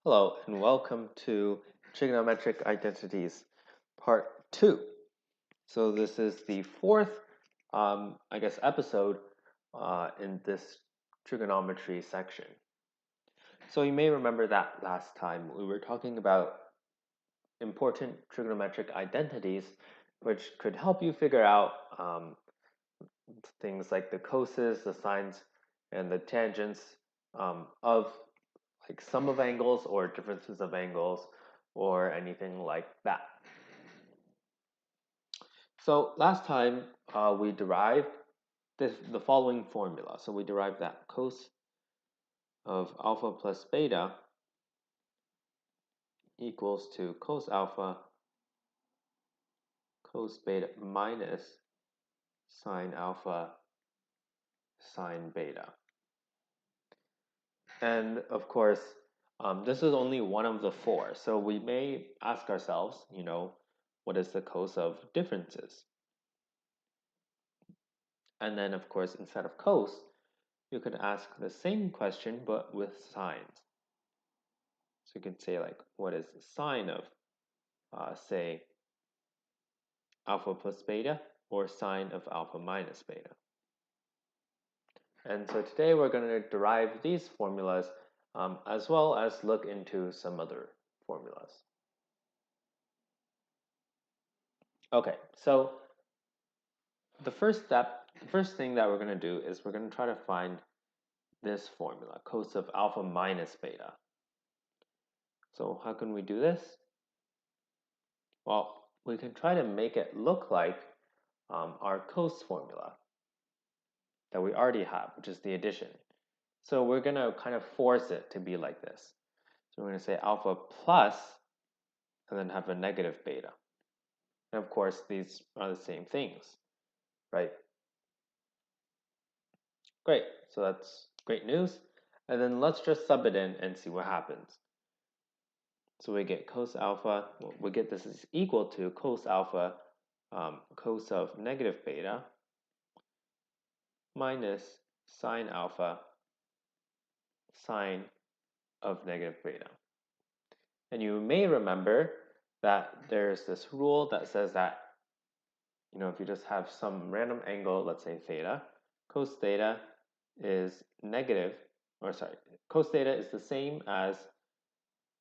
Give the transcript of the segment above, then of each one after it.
Hello and welcome to Trigonometric Identities Part 2. So this is the fourth, episode in this trigonometry section. So you may remember that last time we were talking about important trigonometric identities which could help you figure out things like the coses, the sines, and the tangents of like sum of angles or differences of angles or anything like that. So last time we derived the following formula. So we derived that cos of alpha plus beta equals to cos alpha cos beta minus sine alpha sine beta. And of course, this is only one of the four. So we may ask ourselves, what is the cos of differences? And then, of course, instead of cos, you could ask the same question but with sines. So you can say like, what is the sine of, say, alpha plus beta or sine of alpha minus beta? And so today we're going to derive these formulas as well as look into some other formulas. Okay, so the first thing that we're going to do is we're going to try to find this formula, cos of alpha minus beta. So how can we do this? Well, we can try to make it look like our cos formula that we already have, which is the addition. So we're going to kind of force it to be like this. So we're going to say alpha plus, and then have a negative beta. And of course, these are the same things, right? Great, so that's great news. And then let's just sub it in and see what happens. So we get cos alpha, well, we get this is equal to cos alpha cos of negative beta minus sine alpha sine of negative beta. And you may remember that there's this rule that says that, if you just have some random angle, let's say theta, cos theta is negative, or sorry, cos theta is the same as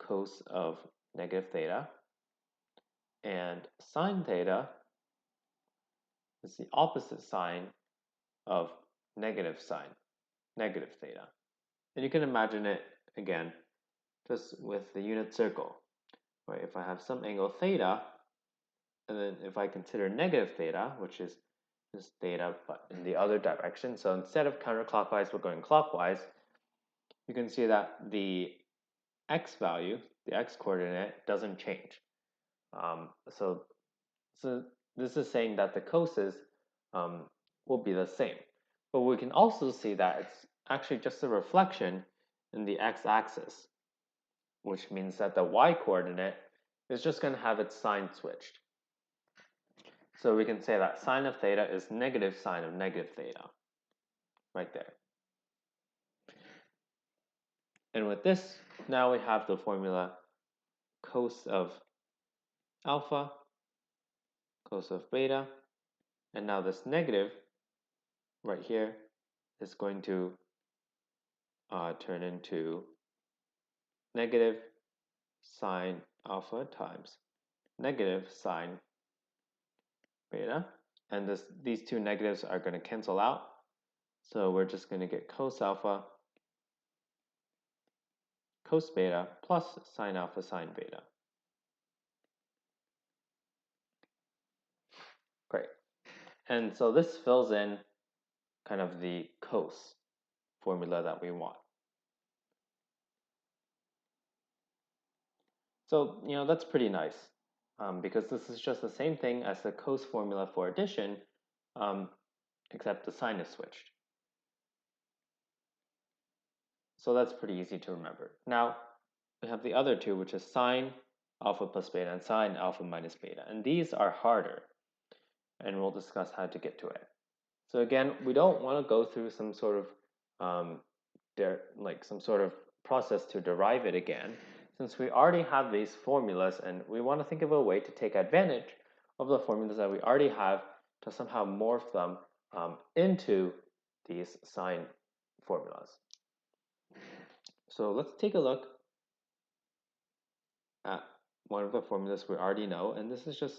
cos of negative theta, and sine theta is the opposite sign of negative sine, negative theta. And you can imagine it again just with the unit circle. Right? If I have some angle theta, and then if I consider negative theta, which is just theta but in the other direction, so instead of counterclockwise, we're going clockwise, you can see that the x value, the x coordinate, doesn't change. So this is saying that the coses will be the same. But we can also see that it's actually just a reflection in the x-axis, which means that the y-coordinate is just going to have its sign switched. So we can say that sine of theta is negative sine of negative theta, right there. And with this, now we have the formula cos of alpha, cos of beta, and now this negative right here is going to turn into negative sine alpha times negative sine beta. And these two negatives are going to cancel out. So we're just going to get cos alpha cos beta plus sine alpha sine beta. Great. And so this fills in kind of the cos formula that we want. So, that's pretty nice because this is just the same thing as the cos formula for addition, except the sign is switched. So that's pretty easy to remember. Now, we have the other two, which is sine alpha plus beta and sine alpha minus beta. And these are harder, and we'll discuss how to get to it. So again, we don't want to go through some sort of process to derive it again. since we already have these formulas and we want to think of a way to take advantage of the formulas that we already have to somehow morph them into these sine formulas. So let's take a look at one of the formulas we already know, and this is just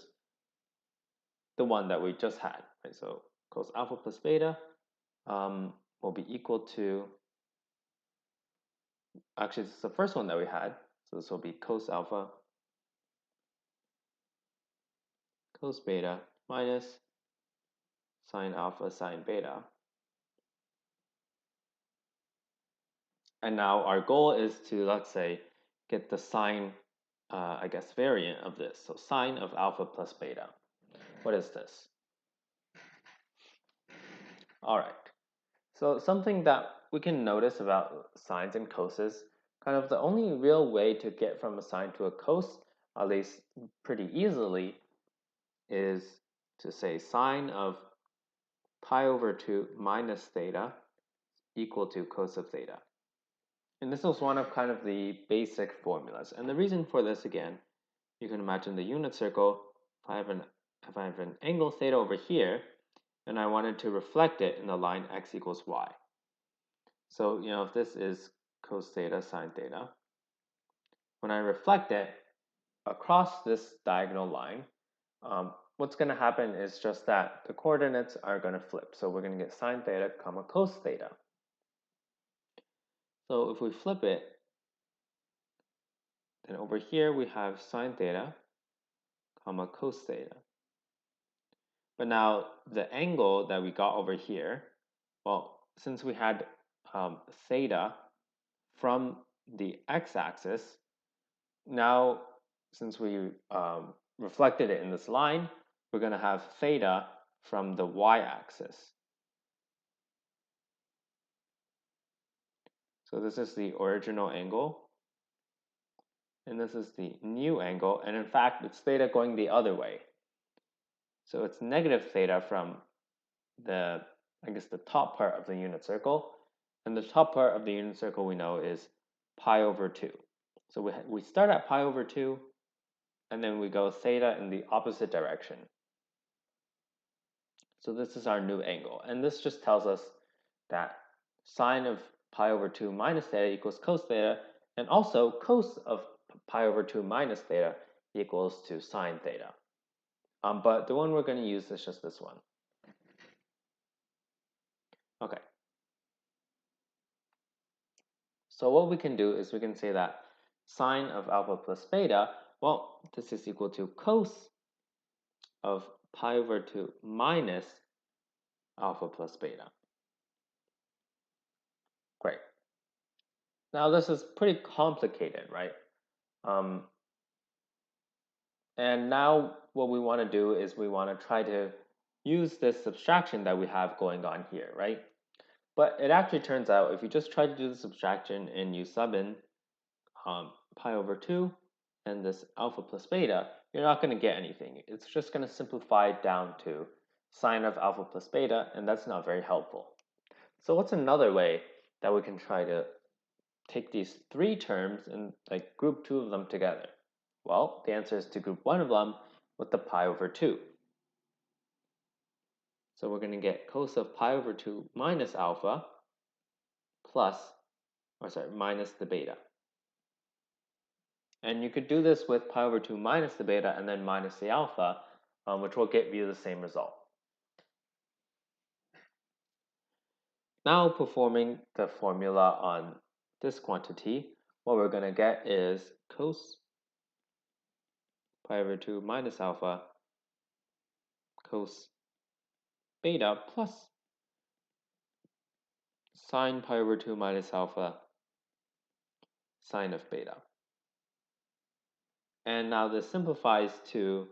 the one that we just had, right? So cos alpha plus beta will be equal to, actually this is the first one that we had, so this will be cos alpha cos beta minus sine alpha sine beta. And now our goal is to, let's say, get the sine, I guess, variant of this. So sine of alpha plus beta. What is this? All right. So something that we can notice about sines and coses, kind of the only real way to get from a sine to a cos, at least pretty easily, is to say sine of pi over 2 minus theta equal to cos of theta. And this is one of kind of the basic formulas. And the reason for this, again, you can imagine the unit circle. If I have an angle theta over here, and I wanted to reflect it in the line x equals y. So, if this is cos theta sine theta, when I reflect it across this diagonal line, what's going to happen is just that the coordinates are going to flip. So we're going to get sine theta comma cos theta. So if we flip it, then over here we have sine theta comma cos theta. But now the angle that we got over here, well, since we had theta from the x-axis, now since we reflected it in this line, we're going to have theta from the y-axis. So this is the original angle, and this is the new angle, and in fact, it's theta going the other way. So it's negative theta from the, I guess, the top part of the unit circle, and the top part of the unit circle we know is pi over 2. So we start at pi over 2, and then we go theta in the opposite direction. So this is our new angle, and this just tells us that sine of pi over 2 minus theta equals cos theta, and also cos of pi over 2 minus theta equals to sine theta. But the one we're going to use is just this one. Okay. So what we can do is we can say that sine of alpha plus beta, well, this is equal to cos of pi over 2 minus alpha plus beta. Great. Now this is pretty complicated, right? And now what we want to do is we want to try to use this subtraction that we have going on here, right? But it actually turns out if you just try to do the subtraction and you sub in pi over 2 and this alpha plus beta, you're not going to get anything. It's just going to simplify down to sine of alpha plus beta, and that's not very helpful. So what's another way that we can try to take these three terms and group two of them together? Well, the answer is to group one of them with the pi over 2. So we're going to get cos of pi over 2 minus alpha minus the beta. And you could do this with pi over 2 minus the beta and then minus the alpha, which will get you the same result. Now performing the formula on this quantity, what we're going to get is cos pi over 2 minus alpha cos beta plus sine pi over 2 minus alpha sine of beta. And now this simplifies to,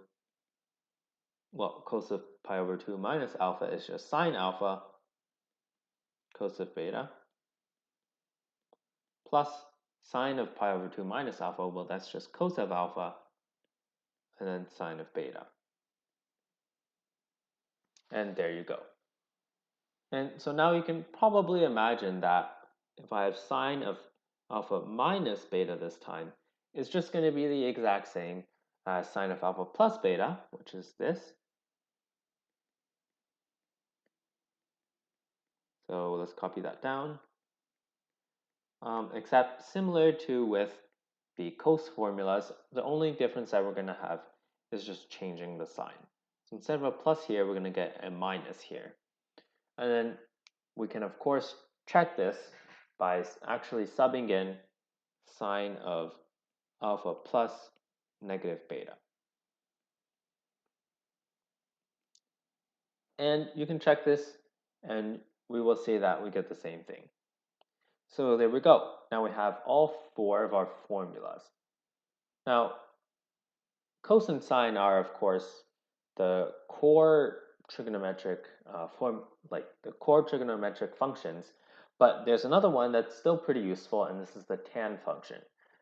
well, cos of pi over 2 minus alpha is just sine alpha cos of beta plus sine of pi over 2 minus alpha, well, that's just cos of alpha and then sine of beta. And there you go. And so now you can probably imagine that if I have sine of alpha minus beta this time, is just going to be the exact same as sine of alpha plus beta, which is this. So let's copy that down. Except similar to with the cos formulas, the only difference that we're going to have is just changing the sign. So instead of a plus here, we're going to get a minus here. And then we can, of course, check this by actually subbing in sine of alpha plus negative beta. And you can check this, and we will see that we get the same thing. So there we go. Now we have all four of our formulas. Now, cos and sine are, of course, the core trigonometric the core trigonometric functions. But there's another one that's still pretty useful, and this is the tan function.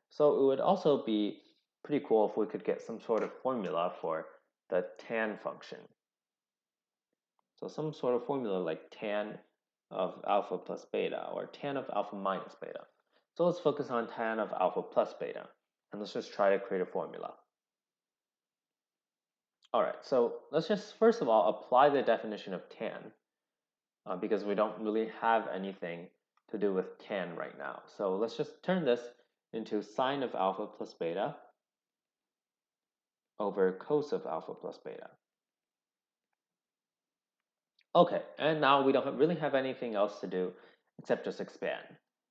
So it would also be pretty cool if we could get some sort of formula for the tan function. So some sort of formula like tan of alpha plus beta or tan of alpha minus beta. So let's focus on tan of alpha plus beta, and let's just try to create a formula. All right, so let's just first of all apply the definition of tan because we don't really have anything to do with tan right now. So let's just turn this into sine of alpha plus beta over cos of alpha plus beta. Okay, and now we don't really have anything else to do except just expand.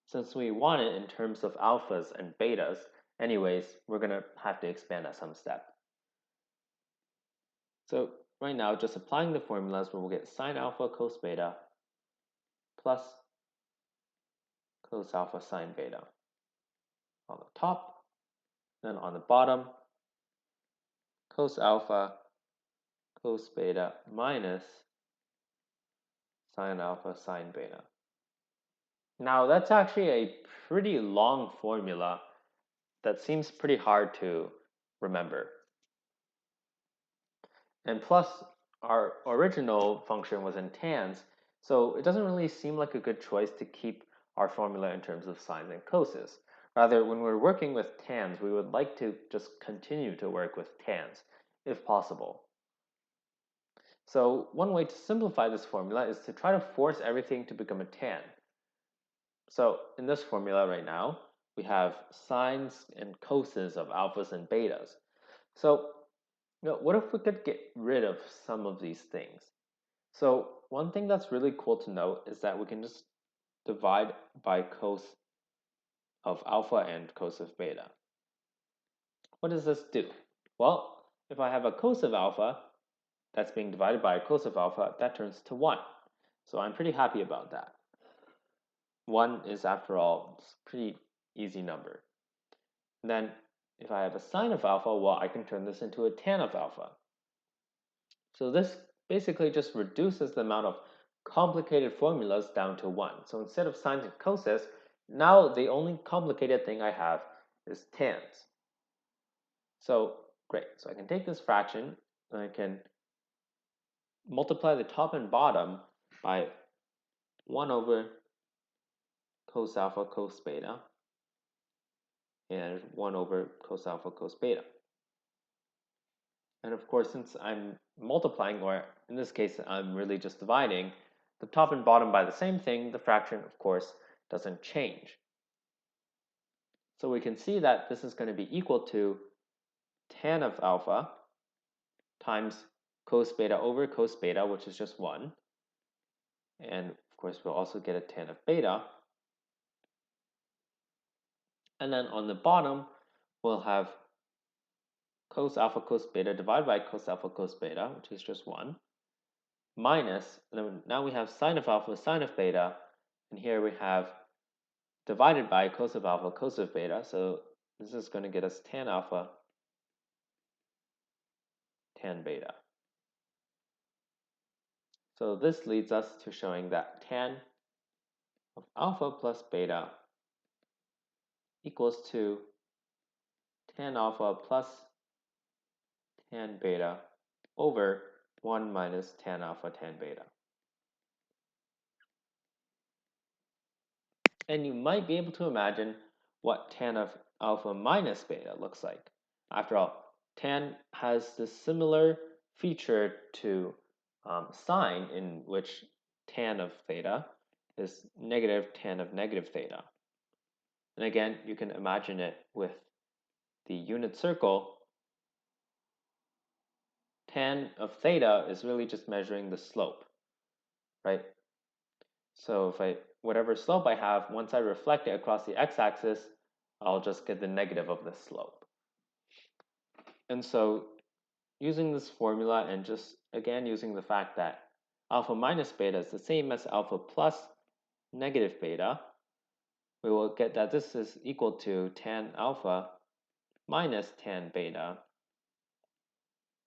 Since we want it in terms of alphas and betas, anyways, we're going to have to expand at some step. So right now, just applying the formulas, we'll get sine alpha cos beta plus cos alpha sine beta on the top. Then on the bottom, cos alpha cos beta minus sine alpha sine beta. Now that's actually a pretty long formula that seems pretty hard to remember. And plus, our original function was in tans, so it doesn't really seem like a good choice to keep our formula in terms of sines and coses. Rather, when we're working with tans, we would like to just continue to work with tans, if possible. So one way to simplify this formula is to try to force everything to become a tan. So in this formula right now, we have sines and coses of alphas and betas. So what if we could get rid of some of these things? So one thing that's really cool to note is that we can just divide by cos of alpha and cos of beta. What does this do? Well, if I have a cos of alpha that's being divided by a cos of alpha, that turns to 1. So I'm pretty happy about that. 1 is, after all, a pretty easy number. And then if I have a sine of alpha, well, I can turn this into a tan of alpha. So this basically just reduces the amount of complicated formulas down to 1. So instead of sines and coses, now the only complicated thing I have is tans. So great. So I can take this fraction and I can multiply the top and bottom by 1 over cos alpha cos beta and 1 over cos alpha cos beta. And of course, since I'm multiplying, or in this case, I'm really just dividing the top and bottom by the same thing, the fraction, of course, doesn't change. So we can see that this is going to be equal to tan of alpha times cos beta over cos beta, which is just 1. And of course, we'll also get a tan of beta. And then on the bottom, we'll have cos alpha cos beta divided by cos alpha cos beta, which is just 1, minus, now we have sine of alpha sine of beta, and here we have divided by cos of alpha cos of beta, so this is going to get us tan alpha tan beta. So this leads us to showing that tan of alpha plus beta equals to tan alpha plus tan beta over 1 minus tan alpha tan beta. And you might be able to imagine what tan of alpha minus beta looks like. After all, tan has this similar feature to sine, in which tan of theta is negative tan of negative theta. And again, you can imagine it with the unit circle. Tan of theta is really just measuring the slope, right? So if whatever slope I have, once I reflect it across the x-axis, I'll just get the negative of the slope. And so using this formula and just again using the fact that alpha minus beta is the same as alpha plus negative beta, we will get that this is equal to tan alpha minus tan beta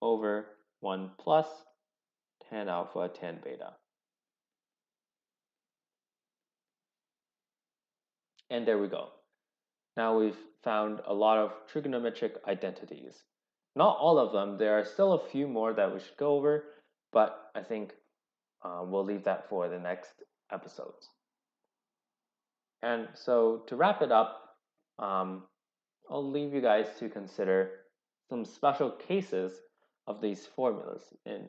over 1 plus tan alpha tan beta. And there we go. Now we've found a lot of trigonometric identities. Not all of them, there are still a few more that we should go over, but I think we'll leave that for the next episodes. And so to wrap it up, I'll leave you guys to consider some special cases of these formulas, in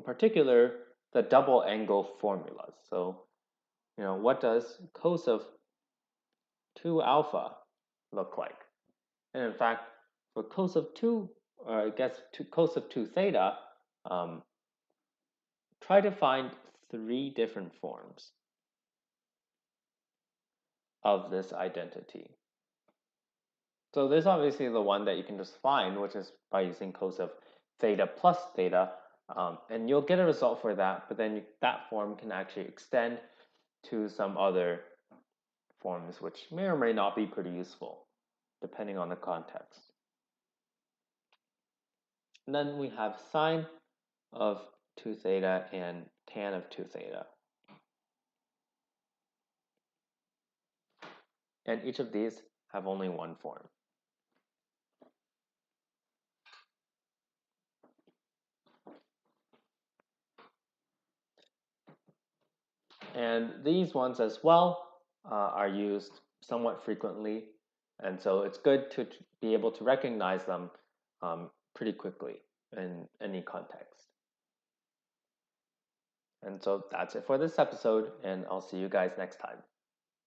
particular, the double angle formulas. So, what does cos of 2 alpha look like? And in fact, for cos of 2, or I guess cos of 2 theta, try to find 3 different forms of this identity. So there's obviously the one that you can just find, which is by using cos of theta plus theta, and you'll get a result for that, but then that form can actually extend to some other forms, which may or may not be pretty useful, depending on the context. And then we have sine of 2 theta and tan of 2 theta. And each of these have only one form. And these ones as well are used somewhat frequently, and so it's good to be able to recognize them pretty quickly in any context. And so that's it for this episode, and I'll see you guys next time.